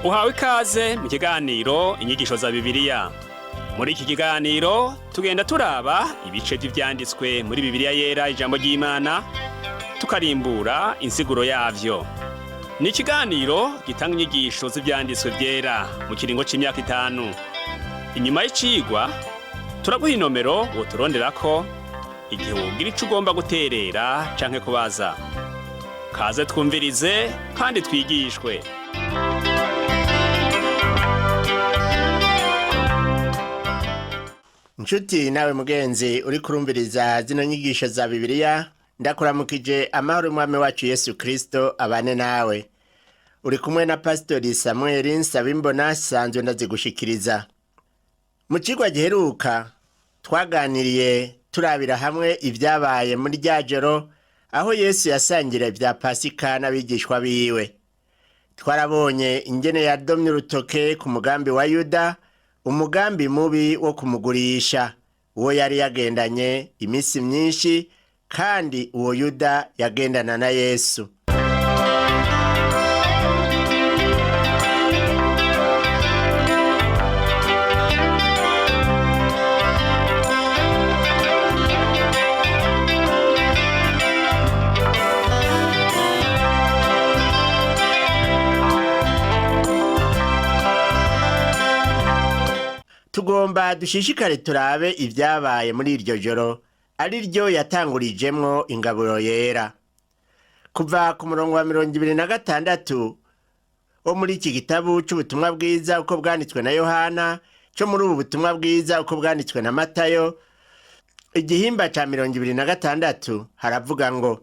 Uhawe ikaze mu kiganiro inyigisho za Bibiliya. Muri iki kiganiro tugenda turaba ibice by'ivyanditswe muri Bibiliya yera ijambo ry'Imana, tukarimbura insiguro yavyo. Ni ikiganiro gitanga inyigisho z'ivyanditswe vyera mu kiringo c'imyaka 5. Inyuma y'icigwa turaguha inomero woturonderako igihe wogira ico ugomba guterera canke kubaza. Kaze twumvirize kandi twigishwe. Nshuti nawe mugenzi uri kurumviriza zino nyigisho za Bibiliya, ndakuramukije amahoro y'Umwami wacu Yesu Kristo abane nawe. Uri kumwe na Pastori Samuel Nsabimbona sanzwe ndazigushikiriza. Mu cigwa giheruka twaganiriye turabira hamwe ivyabaye muri rya joro aho Yesu yasangira ivya Pasika n'abigishwa biwe. Twarabonye ingene yadomye urutoke ku mugambi wa Yuda, umugambi mubi wo kumugurisha, uwo yari yagendanye imisi myinshi, kandi uwo Yuda yagendana na Yesu. Tugomba dushishikare turabe ivyabaye muri iryo joro, ari ryo yatangurijemwo ingaburo yera. Kuva ku murongo wa 26 wo muri iki gitabu c'ubutumwa bwiza uko bwanditswe na Yohana, co muri ubu butumwa bwiza uko bwanditswe na Matayo, igihimba ca 26 haravuga ngo,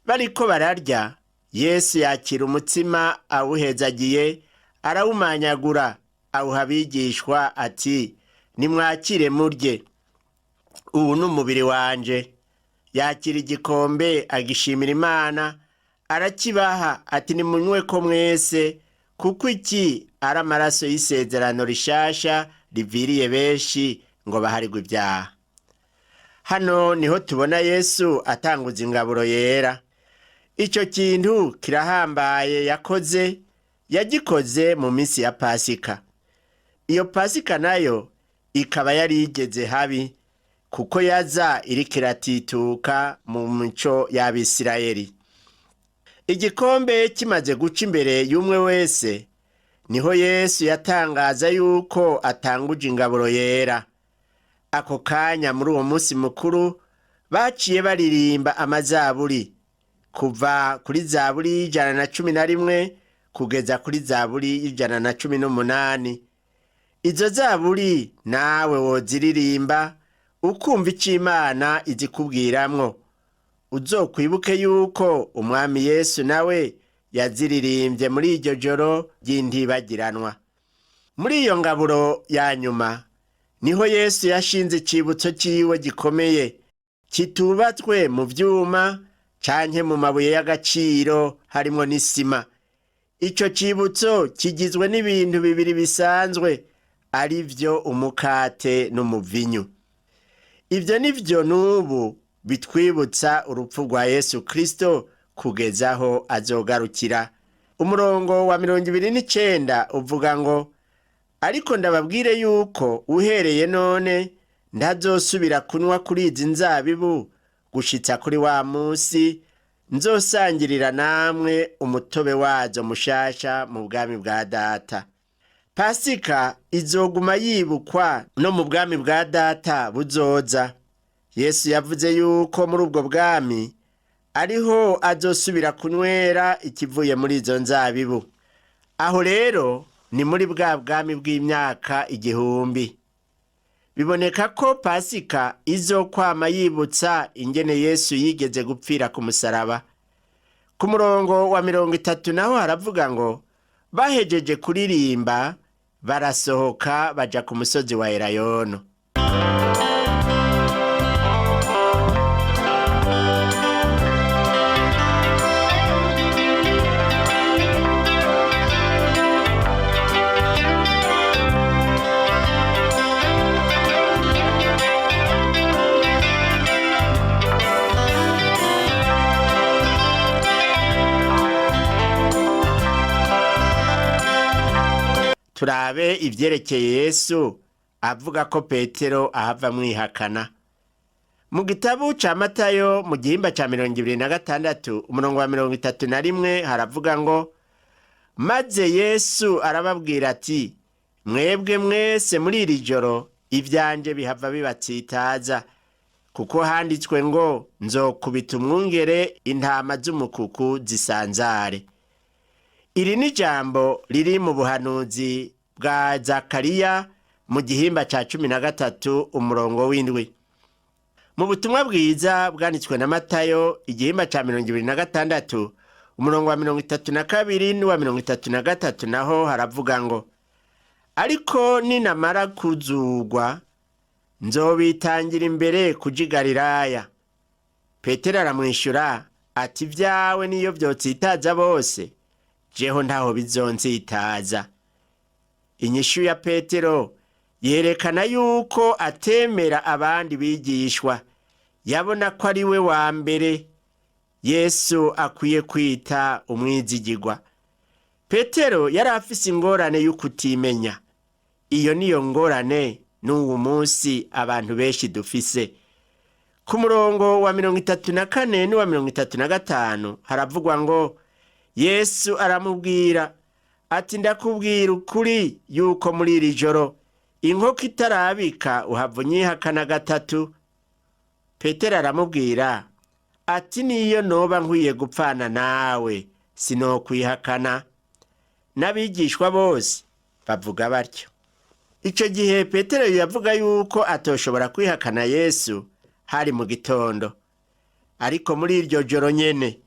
bariko bararya, Yesu yakira umutsima awuhezagiye, arawumanyagura, awuha abigishwa ati, nimwakire murye, ubu ni umubiri wanje. Yakira igikombe agishimira Imana, arakibaha ati, nimunyweko mwese, kuko iki ari amaraso y'isezerano rishasha riviriye benshi ngo baharigwe ibyaha. Hano niho tubona Yesu atanguza ingaburo yera. Ico kintu kirahambaye yakoze, yagikoze mu minsi ya Pasika. Iyo Pasika nayo ikaba yari igeze habi, kuko yaza iriko iratituka mu mico y'Abisirayeli. Igikombe kimaze guca imbere y'umwe wese, niho Yesu yatangaza yuko atanguje ingaburo yera. Ako kanya muri uwo munsi mukuru baciye baririmba amazaburi, kuva kuri zaburi 111 kugeza kuri zaburi 118. Izo zaburi nawe woziririmba ukumva ico Imana izikubwiramwo. Uzokwibuke yuko Umwami Yesu nawe yaziririmbye muri iryo joro ry'intibagiranwa. Muri iyo ngaburo ya nyuma niho Yesu yashinze icibutso ciwe gikomeye, kitubatswe mu vyuma canke mu mabuye y'agaciro harimwo n'isima. Ico cibutso kigizwe n'ibintu bibiri bisanzwe, ari vyo umukate n'umuvinyu. Ivyo nivyo n'ubu bitwibutsa urupfu rwa Yesu Kristo kugezaho azogarukira. Umurongo wa 29 uvuga ngo, ariko ndababwire yuko uhereye none ntazosubira kunywa kuri izi nzabibu gushitsa kuri wa musi nzosangirira namwe umutobe wazo mushasha mu bwami bwa Data. Pasika izoguma yibukwa no mu bwami bwa Data buzoza. Yesu yavuze yuko muri ubwo bwami ariho azosubira kunywera ikivuye muri izo nzabibu. Aho rero ni muri bwa bwami bw'imyaka 1000. Biboneka ko Pasika izokwama yibutsa ingene Yesu yigeze gupfira ku musaraba. Ku murongo wa 30 naho haravuga ngo, bahejeje kuririmba barasohoka baja ku musozi wa Elayono. turabe ivyerekeye Yesu avuga ko Petero ahava mwihakana. Mu gitabo ca Matayo mu gihimba ca 26 umurongo wa 31 haravuga ngo, maze Yesu arababwira ati, mwebwe mwese muri iri joro ivyanje bihava bibatsitaza, kuko handitswe ngo, nzokubita umwungere intama z'umukuku zisanzare. Iri ni jambo riri mu buhanuzi bwa Zakariya mu gihimba ca 13 umurongo w'indwi. Mu butumwa bwiza bwanditswe na Matayo igihimba ca 26 umurongo wa 32 n'uwa 33 naho haravuga ngo, ariko ninamara kuzugwa nzobitangira imbere kuja i Galilaya. Petero aramwishura ati, vyawe niyo vyotsitaza bose, jeho ntaho bizontsitaza. Inyishu ya Petero yerekana yuko atemera abandi bigishwa, yabona ko ari we wa mbere Yesu akwiye kwita umwizigirwa. Petero yari afise ingorane y'ukutimenya. Iyo niyo ngorane n'uwu munsi abantu benshi dufise. Ku murongo wa 34 n'uwa 35 haravugwa ngo, Yesu aramubwira ati, ndakubwira ukuri yuko muri iri joro inkoko itarabika uhava unyihakana gatatu. Petero aramubwira ati, niyo noba nkwiye gupfana nawe sinokwihakana. N'abigishwa bose bavuga batyo. Ico gihe Petero yavuga yuko atoshobora kwihakana Yesu hari mu gitondo. Ariko muri iryo joro nyene,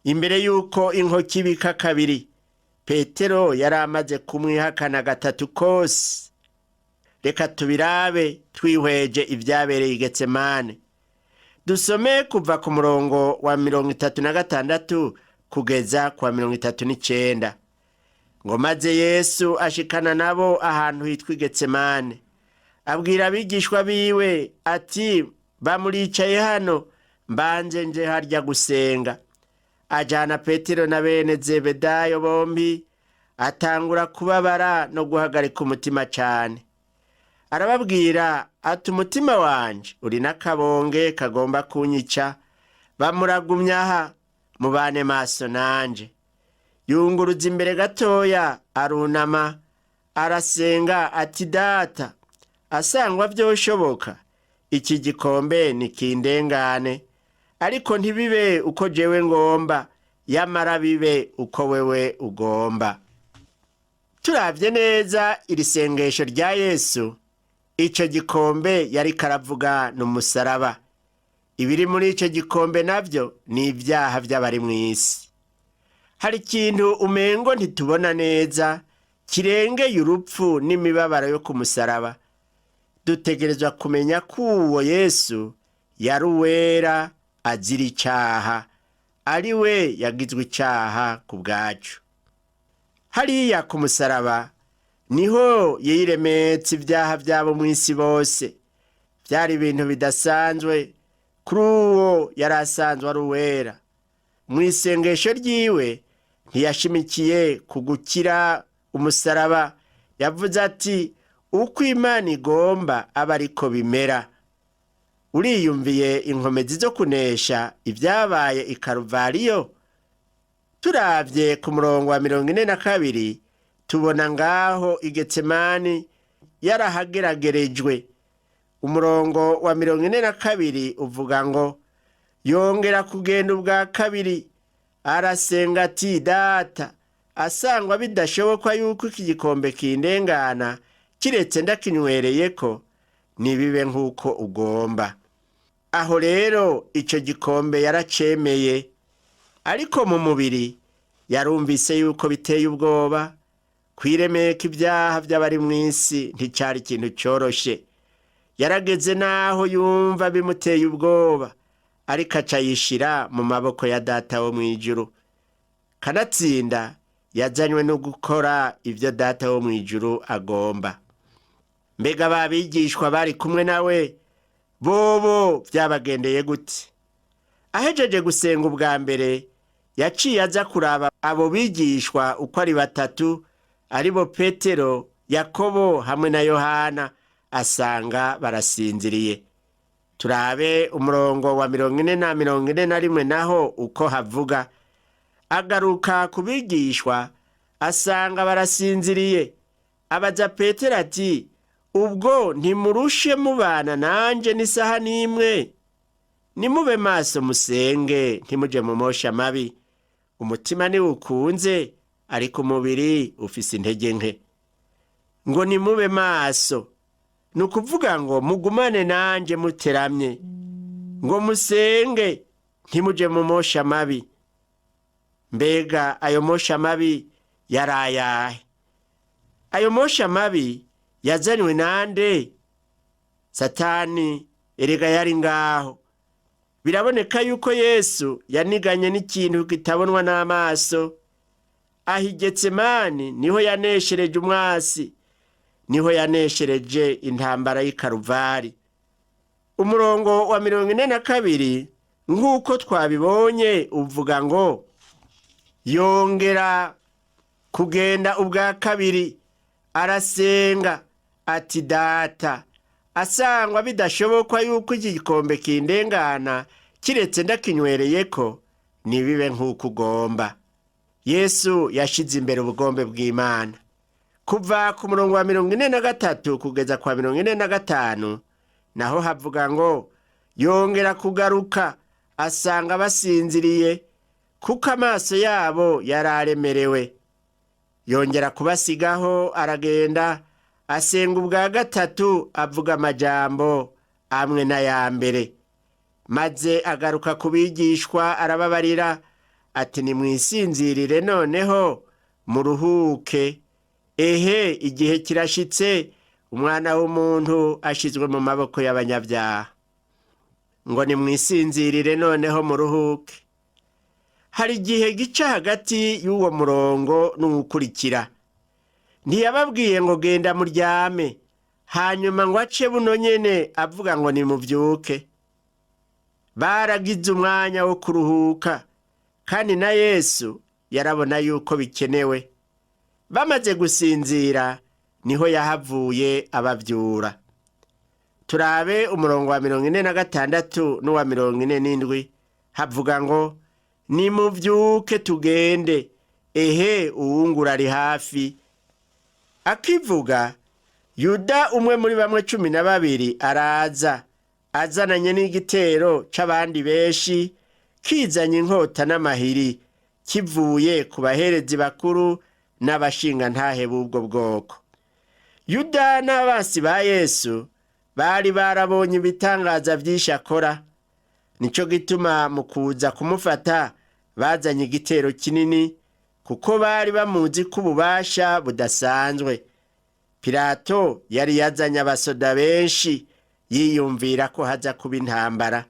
imbere yuko inkoko ibika kabiri, Petero yari amaze kumwihakana gatatu kose. Reka tubirabe twihweje ivyabereye i Getsemane. Dusome kuva ku murongo wa 36 kugeza kwa 39. Ngo maze Yesu ashikana nabo ahantu hitwa i Getsemane, abwira abigishwa biwe ati, bamuricaye hano mbanje nje harya gusenga. Ajana Petero na bene Zebedayo bombi, atangura kubabara no guhagarika umutima cane. Arababwira ati, umutima wanje uri n'akabonge kagomba kunyica, bamuragumya aha mubane maso nanje. Yunguruza imbere gatoya arunama arasenga ati, data, asangwa vyoshoboka iki gikombe nikindengane, ariko ntibibe uko jewe ngomba, yamara bibe uko wewe ugomba. Turavye neza iri sengesho rya Yesu, ico gikombe yari karavuga n'umusaraba. Ibiri muri ico gikombe navyo ni ivyaha vy'abari mw'isi. Hari ikintu umengo ntitubona neza kirengeye urupfu n'imibabaro yo ku musaraba. Dutegerezwa kumenya ko uwo Yesu yari uwera azira icaha, ari we yagizwe icaha ku bwacu. Hariya ku musaraba niho yiremetse ivyaha vyabo mw'isi bose. Vyari ibintu bidasanzwe kuri uwo yari asanzwe ari uwera. Mw'isengesho ryiwe ntiyashimikiye ku gukira umusaraba. Yavuze ati, uko Imana igomba aba ariko bimera. Uriyumviye inkomezi zo kunesha ivyabaye i Karuvariyo? Turavye ku murongo wa 42 tubona ngaho i Getsemani yarahageragerejwe. Umurongo wa 42 uvuga ngo, yongera kugenda ubwa kabiri arasenga ati, data, asangwa bidashoboka yuko iki gikombe kindengana, kiretse ndakinywereyeko, nibibe nk'uko ugomba. Aho rero ico gikombe yaracemeye, ariko mu mubiri yarumvise yuko biteye ubwoba. Kwiremeka ivyaha vy'abari mw'isi nticari ikintu coroshe. Yarageze naho yumva bimuteye ubwoba, ariko aca yishira mu maboko ya data wo mw'ijuru. Kanatsinda yazanywe no gukora ivyo data wo mw'ijuru agomba. Mbega babigishwa bari kumwe nawe bobo vyabagendeye gute? Ahejeje gusenga ubwa mbere, yaciye aza kuraba abo bigishwa uko ari batatu, aribo Petero, Yakobo hamwe na Yohana, asanga barasinziriye. Turabe umurongo wa 441 naho uko havuga. Agaruka kubigishwa asanga barasinziriye, abaza Petero ati, ubwo ntimurushe mubana nanje n'isaha n'imwe? Nimube maso musenge, ntimuje mu mosha mabi. Umutima ni ukunze, ariko umubiri ufise intege nke. Ngo nimube maso, nukuvuga ngo mugumane nanje muteramye. Ngo musenge, ntimuje mu mosha mabi. Mbega ayo mosha mabi yarayahe? Ayo mosha mabi yazanywe nande? Satani erega yari ngaho. Biraboneka yuko Yesu yaniganye n'ikintu kitabonwa n'amaso. Aho Getsemani niho yaneshereje umwasi, niho yaneshereje intambara y'Ikaruvari. Umurongo wa 42 nk'uko twabibonye uvuga ngo yongera kugenda ubwa kabiri, arasenga ati, Data, asangwa bidashobokwa yuko iki gikombe kindengana kiretse ndakinywereyeko, nibibe nk'uko ugomba. Yesu yashize imbere ubugombe bw'Imana. Kuva ku murongo wa 43 kugeza kwa 45 naho havuga ngo yongera kugaruka asanga basinziriye, kuko amaso yabo yararemerewe. Yongera kubasigaho aragenda, asenga ubwa gatatu, avuga amajambo amwe n'aya mbere. Maze agaruka kubigishwa arababarira ati, nimwisinzirire noneho muruhuke. Ehe, igihe kirashitse, umwana w'umuntu ashizwe mu maboko y'abanyabyaha. Ngo nimwisinzirire noneho muruhuke. Hari igihe gica hagati y'uwo murongo n'uwukurikira. Ntiyababwiye ngo genda muryame, hanyuma ngo ace buno nyene avuga ngo nimuvyuke. Baragize umwanya wo kuruhuka, kandi na Yesu yarabona yuko bikenewe. Bamaze gusinzira niho yahavuye abavyura. Turabe umurongo wa 46 n'uwa 47 havuga ngo nimuvyuke tugende, ehe uwungura ari hafi. Akivuga, Yuda umwe muri bamwe 12 araza, azananye n'igitero c'abandi benshi, kizanye inkota n'amahiri, kivuye ku baherezi bakuru n'abashinga ntahe b'ubwo bwoko. Yuda n'abasi ba Yesu bari barabonye ibitangaza vyinshi akora. Nico gituma mu kuza kumufata bazanye igitero kinini, kuko bari bamuzi ko ububasha budasanzwe. Pilato yari yazanye abasoda benshi, yiyumvira ko haza kuba intambara.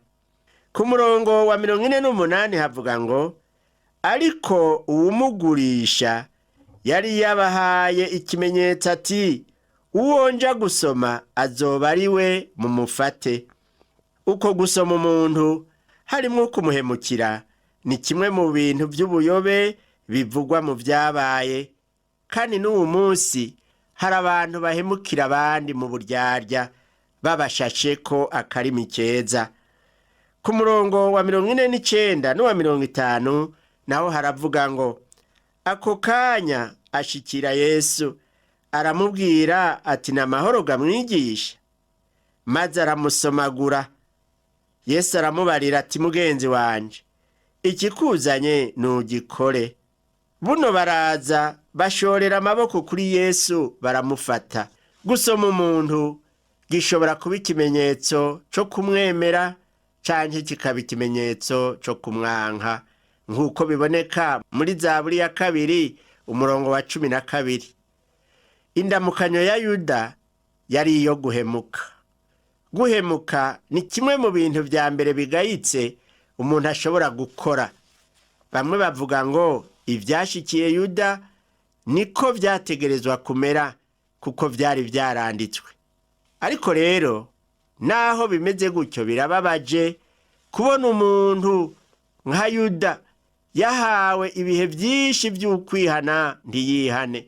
Ku murongo wa 48 havuga ngo, ariko uwumugurisha yari yabahaye ikimenyetso ati, uwonja gusoma azoba ari we mumufate. Uko gusoma umuntu harimwo kumuhemukira ni kimwe mu bintu by'ubuyobe bivugwa mu vyabaye, kandi n'uwo munsi hari abantu bahemukira abandi mu buryarya, babashasheko akarimi keza. Ku murongo wa 49 n'uwa 50 naho haravuga ngo, ako kanya ashikira Yesu, aramubwira ati, n'amahoro gamwigisha. Maze aramusomagura. Yesu aramubarira ati, mugenzi wanje, ikikuzanye nugikore. Buno baraza bashorera amaboko kuri Yesu, baramufata. Gusoma umuntu gishobora kuba ikimenyetso cyo kumwemera, canke kikaba ikimenyetso cyo kumwanka, nk'uko biboneka muri Zaburi ya 2 umurongo wa 12. Indamukanyo ya Yuda yari iyo guhemuka. Guhemuka ni kimwe mu bintu vya mbere bigayitse umuntu ashobora gukora. Bamwe bavuga ngo ivyashikiye Yuda niko vyategerezwa kumera, kuko vyari vyaranditswe. Ariko rero naho bimeze gutyo, birababaje kubona umuntu nka Yuda yahawe ibihe vyinshi vy'ukwihana ntiyihane.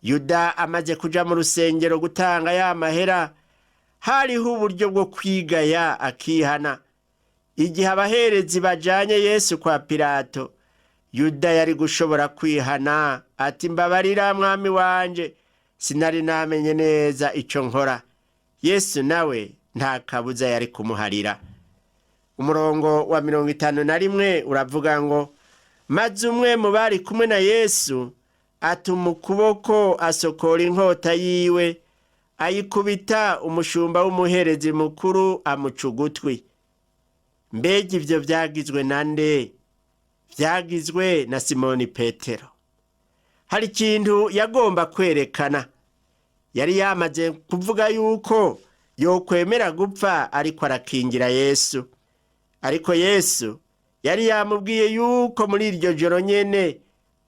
Yuda amaze kuja mu rusengero gutanga ya mahera, hariho uburyo bwo kwigaya akihana. Igihe abaherezi bajanye Yesu kwa Pilato, Yuda yari gushobora kwihana ati, mbabarira mwami wanje, sinari namenye neza ico nkora. Yesu nawe nta kabuza yari kumuharira. Umurongo wa 51 uravuga ngo, maze umwe mu bari kumwe na Yesu atuma ukuboko asokora inkota yiwe, ayikubita umushumba w'umuherezi mukuru amuca ugutwi. Mbega ivyo vyagizwe na nde? Vyagizwe na Simoni Petero. Hari ikintu yagomba kwerekana. Yari yamaze kuvuga yuko yokwemera gupfa ariko arakingira Yesu. Ariko Yesu yari yamubwiye yuko muri iryo joro nyene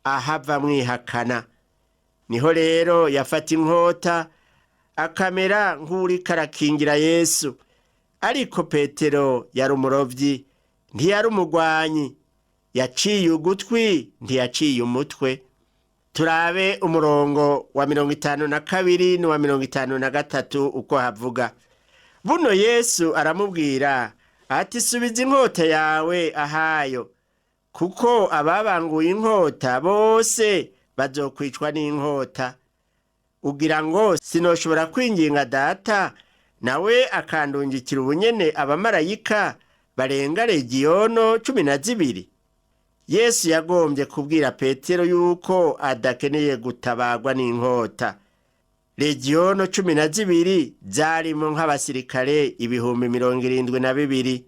ahava mwihakana. Niho rero yafata inkota akamera nk'uriko arakingira Yesu. Ariko Petero yari umurovyi, ntiyari umugwanyi. Yaciye ugutwi, ntiyaciye umutwe. Turabe umurongo wa 52 n'uwa 53 uko havuga. Buno Yesu aramubwira ati, subiza inkota yawe ahayo, kuko ababanguye inkota bose bazokwicwa n'inkota. Ugira ngo sinoshobora kwinginga Data, nawe akandungikira ubunyene abamarayika barenga legiyono 12? Yesu yagombye kubwira Petero yuko adakeneye gutabagwa n'inkota. Legiyono 12 zarimo nk'abasirikare 72,000.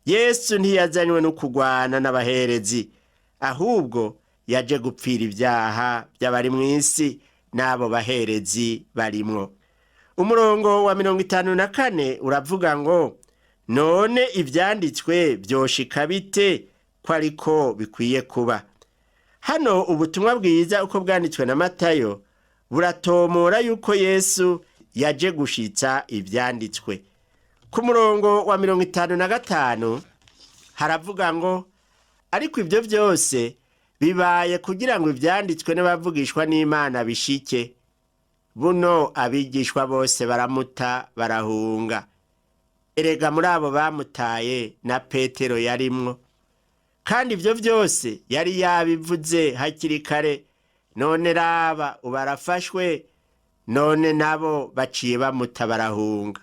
Yesu ntiyazanywe no kugwana n'abaherezi, ahubwo yaje gupfira ibyaha by'abari mu isi n'abo baherezi barimwo. Umurongo wa 54 uravuga ngo, none ivyanditswe vyoshika bite ko ariko bikwiye kuba? Hano ubutumwa bwiza uko bwanditswe na Matayo buratomora yuko Yesu yaje gushitsa ivyanditswe. Ku murongo wa 55 haravuga ngo, ariko ivyo vyose bibaye kugira ngo ivyanditswe n'abavugishwa n'Imana bishike. Buno abigishwa bose baramuta barahunga. Erega muri abo bamutaye na Petero yarimwo. Kandi ivyo vyose yari yabivuze hakiri kare. None raba ubarafashwe, none nabo baciye bamuta barahunga.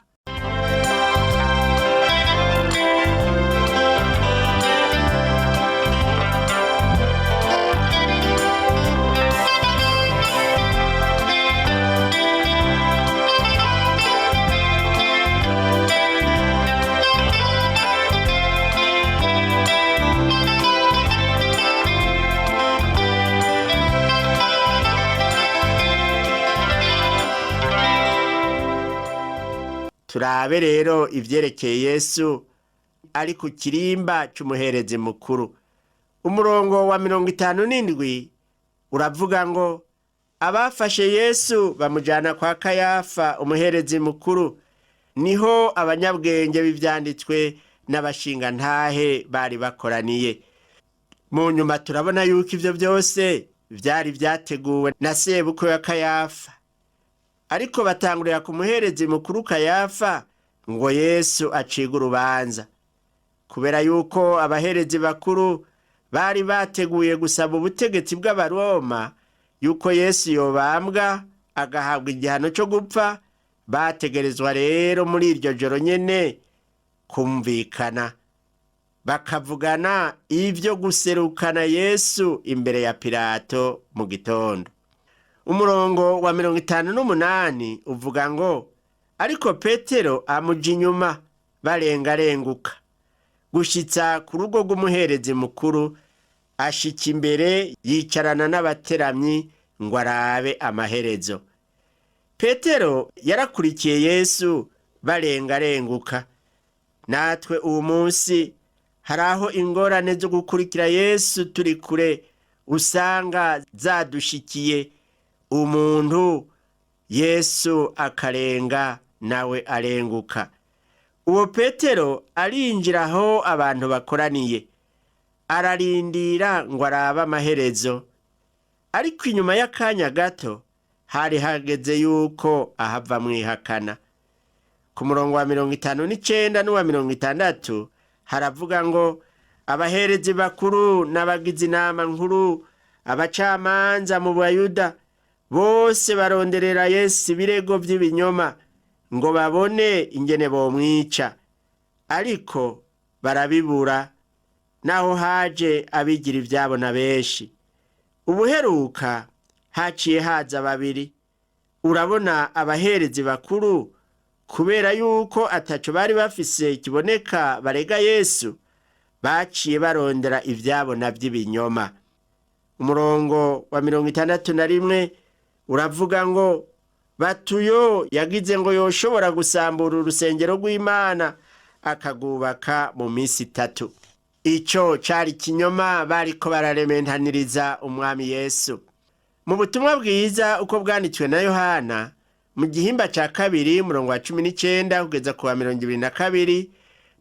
Turabe rero ivyerekeye Yesu ari ku kirimba c'umuherezi mukuru. Umurongo wa 57 uravuga ngo, abafashe Yesu bamujana kwa Kayafa umuherezi mukuru. Niho abanyabwenge b'ivyanditswe n'abashinga ntahe bari bakoraniye. Mu nyuma turabona yuko ivyo byose vyari vyateguwe na sebukwe wa Kayafa. Ariko batangurira ku muherezi mukuru Kayafa ngo Yesu aciga urubanza. Kubera yuko abaherezi bakuru bari bateguye gusaba ubutegetsi bw'Abaroma yuko Yesu yobambwa agahabwa igihano cyo gupfa, bategerezwa rero muri iryo joro nyene kumvikana, bakavugana ivyo guserukana Yesu imbere ya Pilato mu gitondo. Umurongo wa 58 uvuga ngo, ariko Petero amuja inyuma barengarenguka gushitsa ku rugo rw'umuherezi mukuru, ashika imbere yicarana n'abateramyi ngo arabe amaherezo. Petero yarakurikiye Yesu barengarenguka. Natwe uwo munsi haraho ingorane zo gukurikira Yesu turi kure usanga zadushikiye. Umuntu Yesu akarenga nawe arenguka. Uwo Petero arinjira aho abantu bakoraniye, ararindira ngo arabe amaherezo. Ariko inyuma y'akanya gato hari hageze yuko ahava mwihakana. Ku murongo wa 59 n'uwa 60 haravuga ngo abaherezi bakuru n'abagize inama nkuru, abacamanza mu Bayuda bose baronderera Yesu ibirego by'ibinyoma ngo babone ingene bomwica, ariko barabibura, naho haje abigira ivyabo na benshi. Ubuheruka haciye haza babiri. Urabona abaherezi bakuru, kubera yuko ataco bari bafise kiboneka barega Yesu, baciye barondera ivyabo na by'ibinyoma. Umurongo wa 61 uravuga ngo batuyo yagize ngo yoshobora gusambura urusengero rw'Imana akagubaka mu minsi 3. Ico cari kinyoma bariko bararementaniriza umwami Yesu. Mu butumwa bwiza uko bwanditswe na Yohana mu gihimba ca 2 umurongo wa 19 kugeza ku wa 22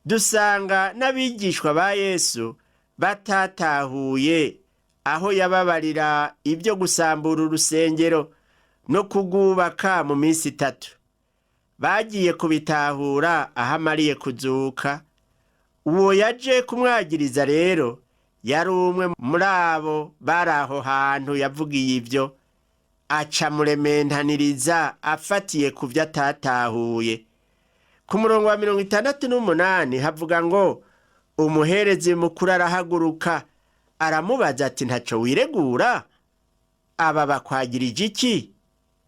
dusanga n'abigishwa ba Yesu batatahuye aho yababarira ibyo gusambura urusengero no kugubaka mu minsi 3. Bagiye kubitahura aho amariye kuzuka. Uwo yaje kumwagiriza rero yari umwe muri abo bari aho hantu yavugiye ibyo, aca murementaniriza afatiye ku vyo atatahuye. Ku murongo wa 68 havuga ngo umuherezi mukuru arahaguruka aramubaza ati ntaco wiregura? Aba bakwagirije iki?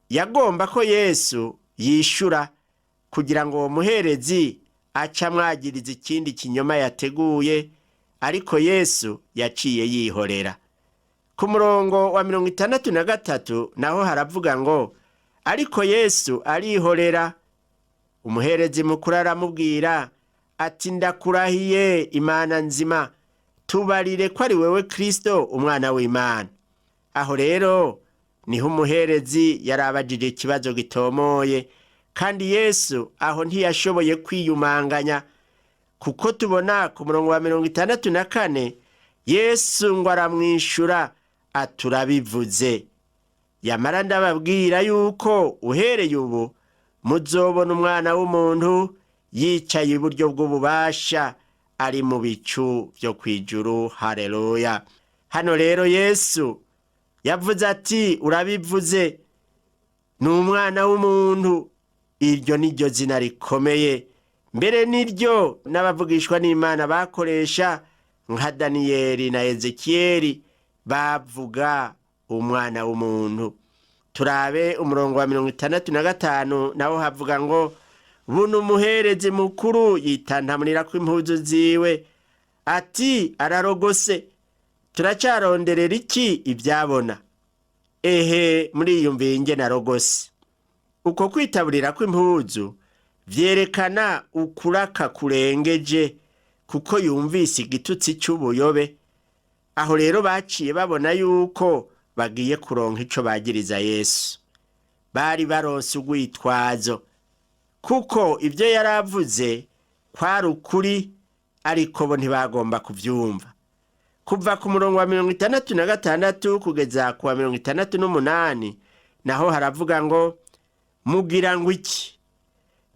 Yagomba ko Yesu yishura kugira ngo uwo muherezi aca mwagiriza ikindi kinyoma yateguye, ariko Yesu yaciye yihorera. Ku murongo wa 63 naho haravuga ngo ariko Yesu arihorera. Umuherezi mukuru aramubwira ati ndakurahiye Imana nzima, tubarire ko ari wewe Kristo umwana w'Imana. Aho rero niho umuherezi yarabajije ikibazo gitomoye, kandi Yesu aho ntiyashoboye kwiyumanganya, kuko tubona ku murongo wa 64 Yesu ngo aramwishura aturabivuze. Yamara ndababwira yuko uhereye ubu muzobona umwana w'umuntu yicaye iburyo bw'ububasha ari mu bicu byo kwijuru. Haleluya. Hano rero Yesu yavuze ati urabivuze, ni umwana w'umuntu. Iryo niryo zina rikomeye, mbere niryo n'abavugishwa n'Imana bakoresha nka Daniyeli na Ezekiyeli bavuga umwana w'umuntu. Turabe umurongo wa 65 naho havuga ngo buno umuherezi mukuru yitantamurira ko impuzu ziwe ati ararogose, turacaronderera iki ibyabona? Ehe, muri yumviye ingene arogose. Uko kwitaburira ko impuzu vyerekana ukuraka kurengeje, kuko yumvise igitutsi cy'ubuyobe. Aho rero baciye babona yuko bagiye kuronka ico bagiriza Yesu. Bari baronse urwitwazo, kuko ibyo yaravuze kwari ukuri, ariko bo ntibagomba kuvyumva. Kuva ku murongo wa 66 kugeza ku wa 68 naho haravuga ngo mugira ngo iki?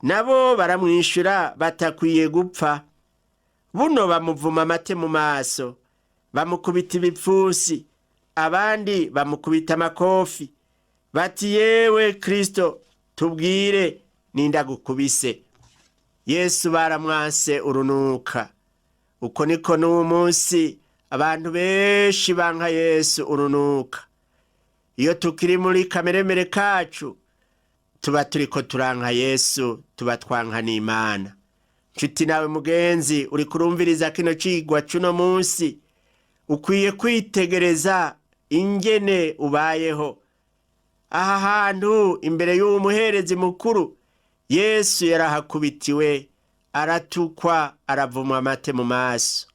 Nabo baramwishura batakwiye gupfa. Buno bamuvuma amate mu maso, bamukubita ibipfusi, abandi bamukubita amakofi, bati yewe Kristo tubwire nindagukubise. Yesu baramwanse urunuka. Uko niko n'uwo munsi abantu benshi banka Yesu urunuka. Iyo tukiri muri kameremere kacu tuba turiko turanka Yesu, tuba twanka n'Imana. Nshuti nawe mugenzi uri kurumviriza kino cigwa cuno munsi, ukwiye kwitegereza ingene ubayeho. Aha hantu imbere y'uwo muherezi mukuru Yesu yarahakubitiwe, aratukwa, aravumwa amate mu maso.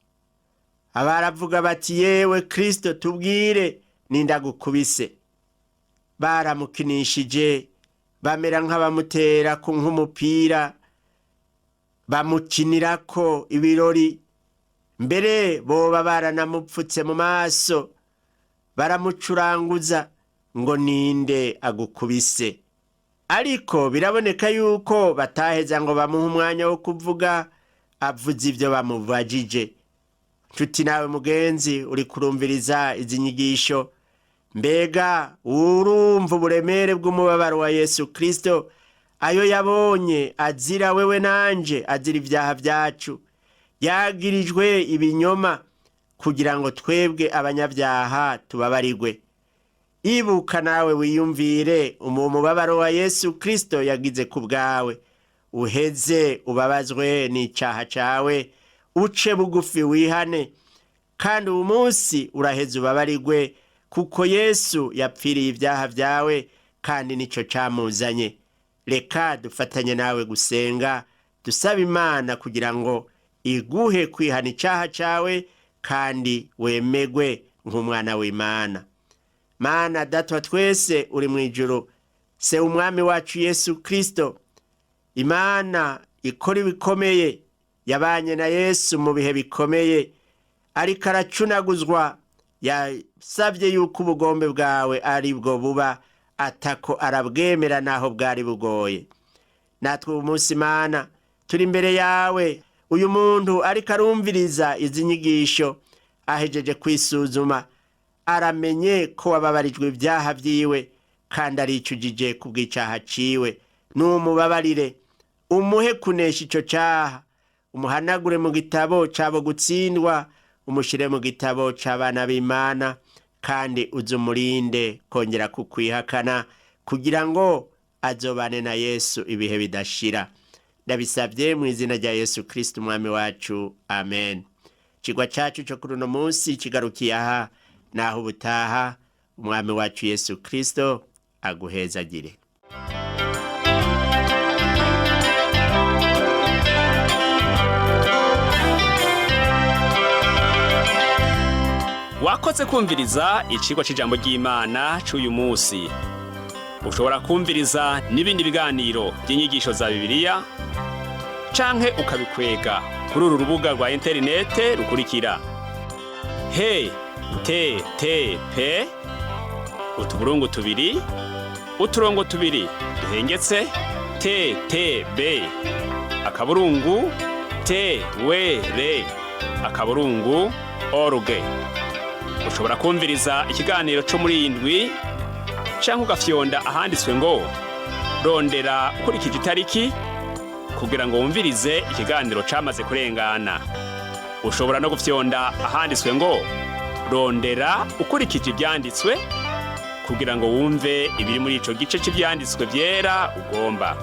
Abaravuga bati yewe Kristo tubwire nindagukubise. Baramukinishije, bamera nk'abamutera ku nk'umupira, bamukinirako ibirori, mbere boba baranamupfutse mu maso, baramucuranguza, ngo ninde agukubise. Ariko biraboneka yuko bataheza ngo bamuhe umwanya wo kuvuga, avuze ibyo bamubajije. Nshuti nawe mugenzi uri kurumviriza izi nyigisho, mbega urumva uburemere bw'umubabaro wa Yesu Kristo, ayo yabonye azira wewe nanje, azira ibyaha byacu, yagirijwe ibinyoma kugira ngo twebwe abanyabyaha tubabarirwe. Ibuka nawe wiyumvire umubabaro wa Yesu Kristo yagize ku bwawe, uheze ubabazwe n'icaha cawe, uce bugufi wihane, kandi uyu munsi uraheze ubabarirwe, kuko Yesu yapfiriye ibyaha byawe kandi nico camuzanye. Reka dufatanye nawe gusenga, dusaba Imana kugira ngo iguhe kwihana icaha cawe kandi wemegwe nk'umwana w'Imana. Mana Data twese uri mu ijuru, se umwami wacu Yesu Kristo, Imana ikora ibikomeye, yabanye na Yesu mu bihe bikomeye, ariko aracunaguzwa, yasabye yuko ubugombe bwawe ari bwo buba, atako arabwemera naho bwari bugoye. Natwe umunsi Mana turi imbere yawe, uyu muntu ariko arumviriza izi nyigisho, ahejeje kwisuzuma, aramenye ko wababarijwe ibyaha byiwe kandi aricujije kubw'icaha ciwe. Numubabarire, umuhe kunesha ico caha, umuhanagure mu gitabo cabo gutsindwa, umushire mu gitabo c'abana b'Imana, kandi uzumurinde kongera kukwihakana, kugira ngo azobane na Yesu ibihe bidashira. Ndabisabye mu izina rya Yesu Kristo umwami wacu, amen. Cigwa cacu cyo kuri uno munsi kigarukiye aha, naho ubutaha umwami wacu Yesu Kristo aguhezagire. Wakoze kumviriza icigwa c'ijambo ry'Imana c'uyu munsi. Ushobora kumviriza n'ibindi biganiro by'inyigisho za Bibiliya, canke ukabikwega kuri uru rubuga rwa interinete rukurikira: http utuburungu tubiri uturongo tubiri duhengetse ttb akaburungu twr akaburungu.org. Ushobora kumviriza ikiganiro cyo muri indwi, canke ugafyonda ahanditswe ngo rondera ukurikije itariki, kugira ngo wumvirize ikiganiro camaze kurengana. Ushobora no gufyonda ahanditswe ngo rondera ukurikije ibyanditswe, kugira ngo wumve ibiri muri ico gice cy'ibyanditswe byera ugomba.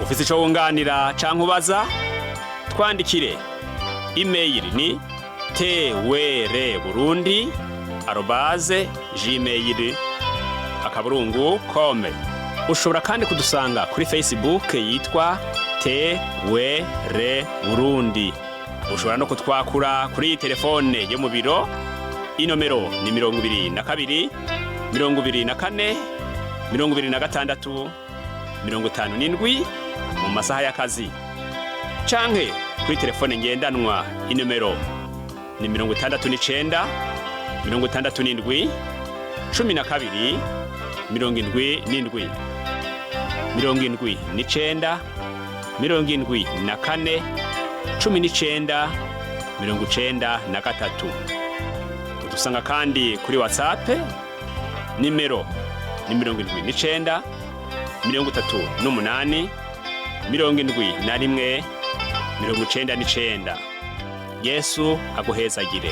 Ufise ico wunganira canke ubaza, twandikire. Email ni twr@gmail.com. Ushobora kandi kudusanga kuri Facebook yitwa TWR Burundi. Ushobora no kutwakura kuri telefone yo mu biro, inomero ni 22 24 26 57 mu masaha y'akazi, canke kuri telefone ngendanwa, inomero ni 69 67 12 77 79 74 19 93. Udusanga kandi kuri Whatsapp, nimero ni 79 38 71 99. Yesu aguhezagire.